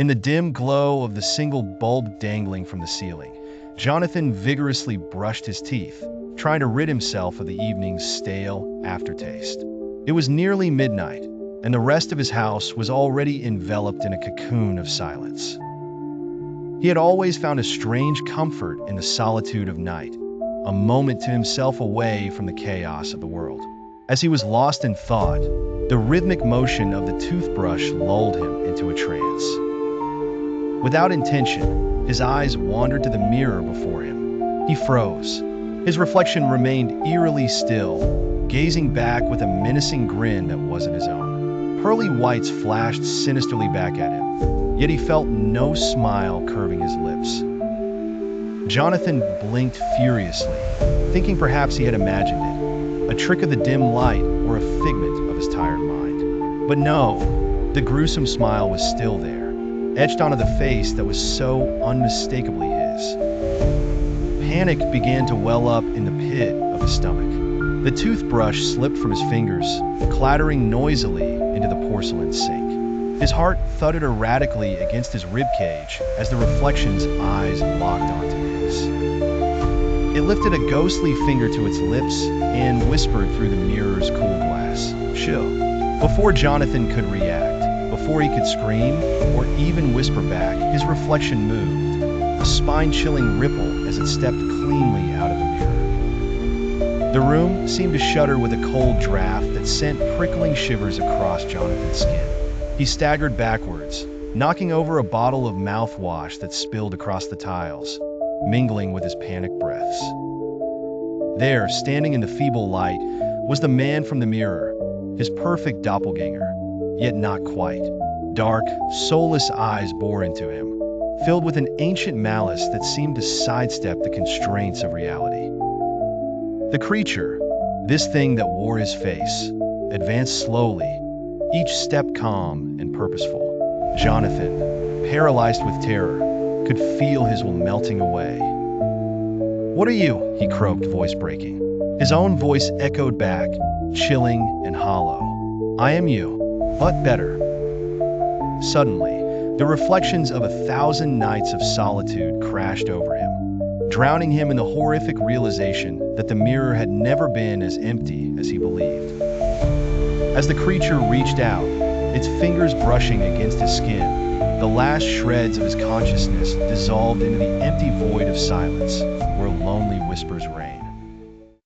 In the dim glow of the single bulb dangling from the ceiling, Jonathan vigorously brushed his teeth, trying to rid himself of the evening's stale aftertaste. It was nearly midnight, and the rest of his house was already enveloped in a cocoon of silence. He had always found a strange comfort in the solitude of night, a moment to himself away from the chaos of the world. As he was lost in thought, the rhythmic motion of the toothbrush lulled him into a trance. Without intention, his eyes wandered to the mirror before him. He froze. His reflection remained eerily still, gazing back with a menacing grin that wasn't his own. Pearly whites flashed sinisterly back at him, yet he felt no smile curving his lips. Jonathan blinked furiously, thinking perhaps he had imagined it, a trick of the dim light or a figment of his tired mind. But no, the gruesome smile was still there, etched onto the face that was so unmistakably his. Panic began to well up in the pit of his stomach. The toothbrush slipped from his fingers, clattering noisily into the porcelain sink. His heart thudded erratically against his ribcage as the reflection's eyes locked onto his. It lifted a ghostly finger to its lips and whispered through the mirror's cool glass, "Chill." Before Jonathan could react, before he could scream or even whisper back, his reflection moved, a spine-chilling ripple as it stepped cleanly out of the mirror. The room seemed to shudder with a cold draft that sent prickling shivers across Jonathan's skin. He staggered backwards, knocking over a bottle of mouthwash that spilled across the tiles, mingling with his panicked breaths. There, standing in the feeble light, was the man from the mirror, his perfect doppelgänger, yet not quite. Dark, soulless eyes bore into him, filled with an ancient malice that seemed to sidestep the constraints of reality. The creature, this thing that wore his face, advanced slowly, each step calm and purposeful. Jonathan, paralyzed with terror, could feel his will melting away. "What are you?" he croaked, voice breaking. His own voice echoed back, chilling and hollow. "I am you, but better." Suddenly, the reflections of 1,000 nights of solitude crashed over him, drowning him in the horrific realization that the mirror had never been as empty as he believed. As the creature reached out, its fingers brushing against his skin, the last shreds of his consciousness dissolved into the empty void of silence where lonely whispers rang.